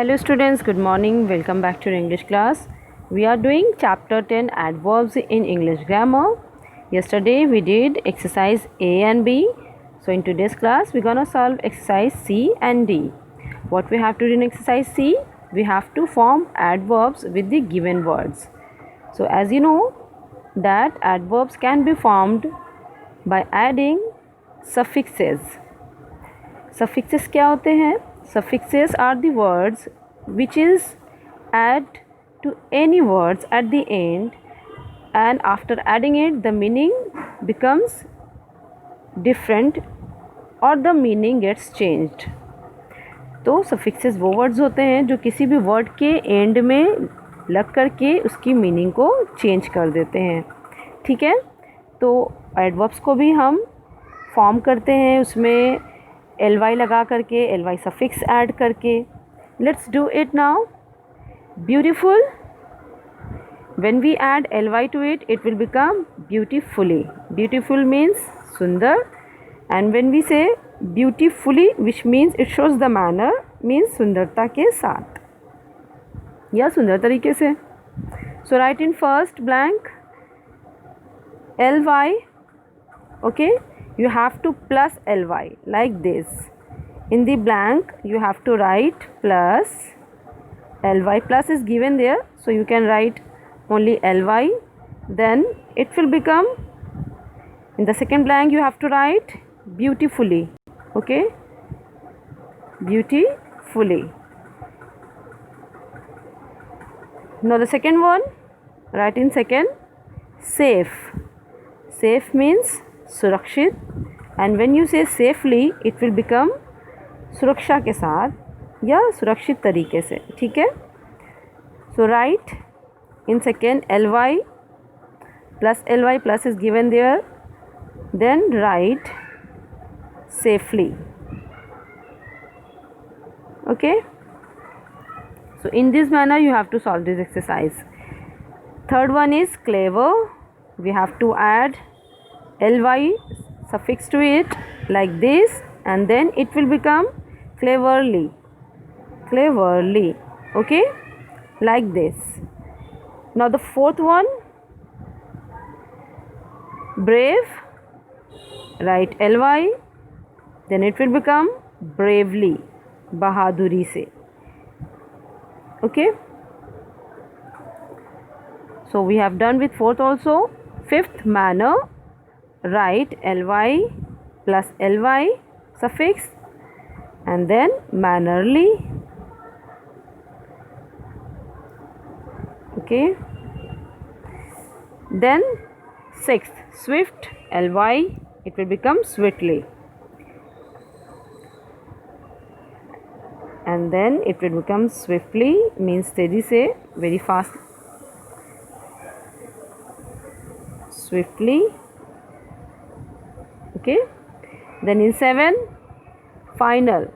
Hello students, good morning. Welcome back to your English class. We are doing chapter 10 adverbs in English grammar. Yesterday we did exercise A and B. So in today's class we're gonna solve exercise C and D. What we have to do in exercise C? We have to form adverbs with the given words. So as you know that adverbs can be formed by adding suffixes. Suffixes क्या होते हैं? Suffixes are the words which is add to any words at the end, and after adding it the meaning becomes different or the meaning gets changed. तो suffixes वो words होते हैं जो किसी भी word के end में लग करके उसकी meaning को change कर देते हैं. ठीक है, तो adverbs को भी हम form करते हैं उसमें ly लगा करके, ly suffix add करके. Let's do it now. Beautiful. When we add ly to it, it will become beautifully. Beautiful means sundar, and when we say beautifully, which means it shows the manner, means सुंदरता के साथ या सुंदर तरीके से. So write in first blank ly. Okay, you have to plus ly like this. In the blank you have to write plus ly. Plus is given there, so you can write only ly. Then it will become, in the second blank you have to write beautifully. Okay, beautifully. Now the second one, write in second safe. Safe means सुरक्षित, and when you say safely it will become सुरक्षा के साथ या सुरक्षित तरीके से. ठीक है, so write in second ly plus ly, plus is given there, then write safely. Okay, so in this manner you have to solve this exercise. Third one is clever. We have to add ly suffix to it like this, and then it will become cleverly. Cleverly. Okay, like this. Now the fourth one, brave. Write ly, then it will become bravely. बहादुरी से. Okay, so we have done with fourth also. Fifth, manner. Write ly plus ly suffix and then mannerly. Okay, then sixth, swift. Ly, it will become swiftly, and then it will become swiftly means तेजी से, very fast. Swiftly. Okay, then in 7, final.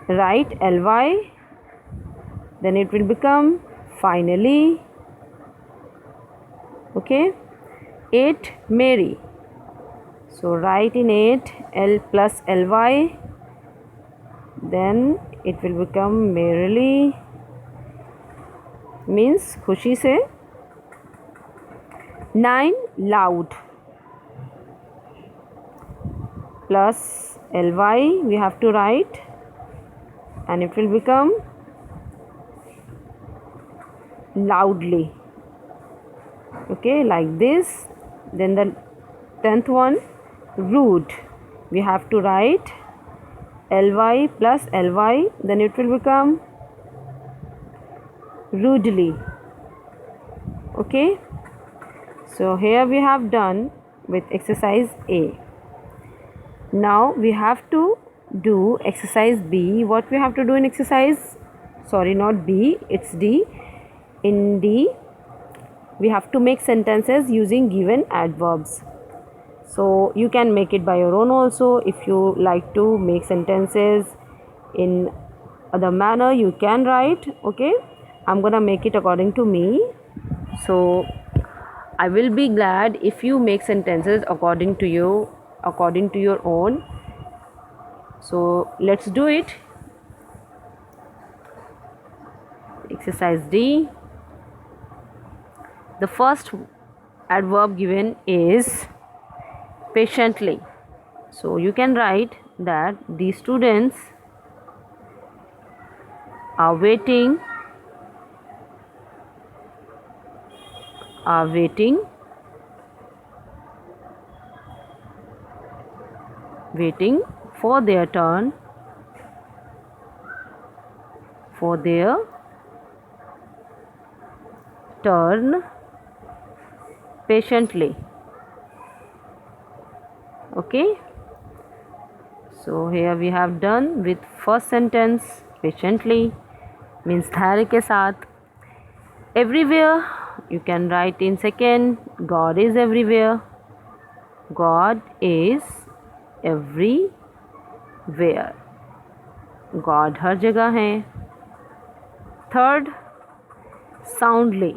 Write ly, then it will become finally. Okay, 8, Mary. So write in 8 l plus ly, then it will become merrily means खुशी से. 9, loud. Plus ly we have to write, and it will become loudly. Okay, like this. Then the 10th one, rude. We have to write ly plus ly, then it will become rudely. Okay, so here we have done with exercise A. Now we have to do exercise B. What we have to do in exercise, sorry, not B, it's D. In D we have to make sentences using given adverbs. So you can make it by your own also. If you like to make sentences in other manner, you can write. Okay, I'm gonna make it according to me. So I will be glad if you make sentences according to you, according to your own. So let's do it. Exercise D. The first adverb given is patiently. So you can write that the students are waiting for their turn patiently. Okay, so here we have done with first sentence. Patiently means धैर्य के साथ. Everywhere you can write in second. God is everywhere. God is everywhere. God हर जगह है. Third, soundly.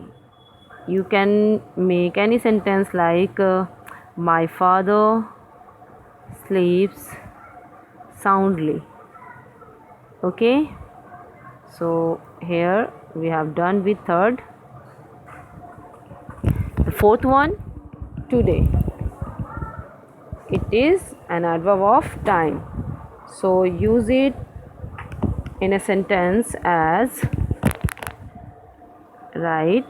You can make any sentence like my father sleeps soundly. Okay, so here we have done with third. The fourth one, today. It is an adverb of time, so use it in a sentence as right.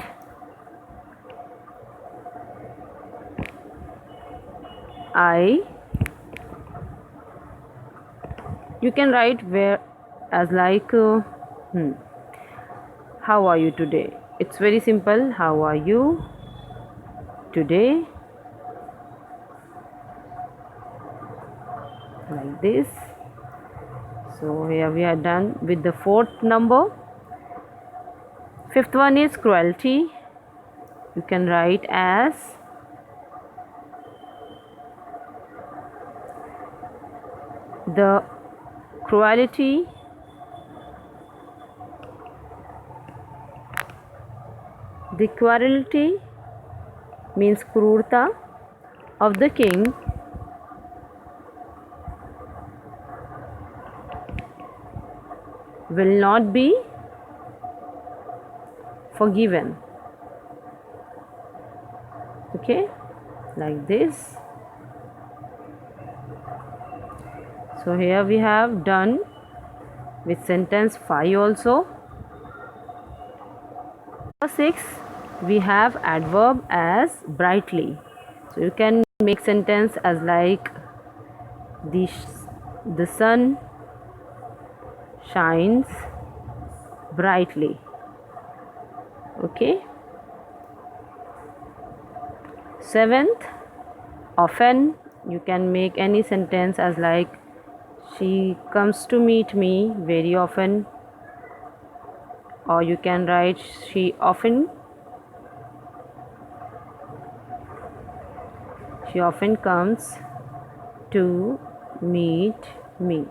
You can write where as like how are you today? It's very simple. How are you today? Like this. So here we are done with the fourth number. Fifth one is cruelty. You can write as the cruelty means क्रूरता of the king will not be forgiven. Okay, like this. So here we have done with sentence 5 also. Number 6, we have adverb as brightly. So you can make sentence as like the sun shines brightly. Okay. 7th, often. You can make any sentence as like she comes to meet me very often, or you can write she often comes to meet me.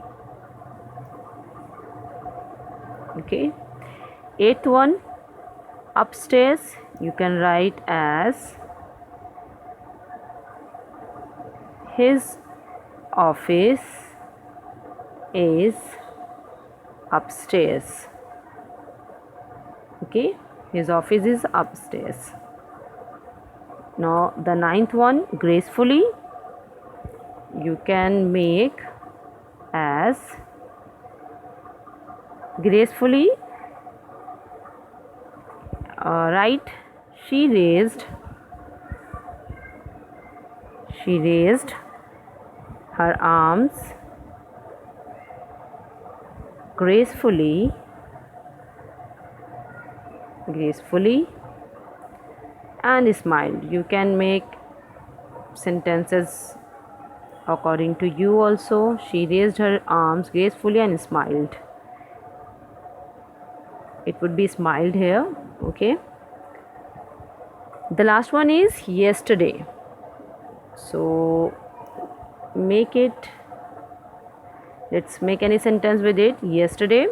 Okay. 8th one, upstairs. You can write as his office is upstairs. Okay, his office is upstairs. Now the 9th one, gracefully. You can make as gracefully write she raised her arms gracefully and smiled. You can make sentences according to you also. She raised her arms gracefully and smiled. It would be smiled here. Okay. The last one is yesterday. So let's make any sentence with it. Yesterday.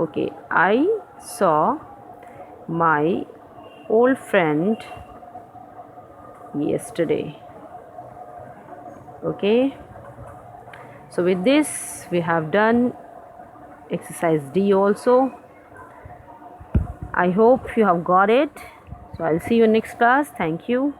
Okay, I saw my old friend yesterday. Okay, so with this we have done exercise D also. I hope you have got it. So I'll see you in next class. Thank you.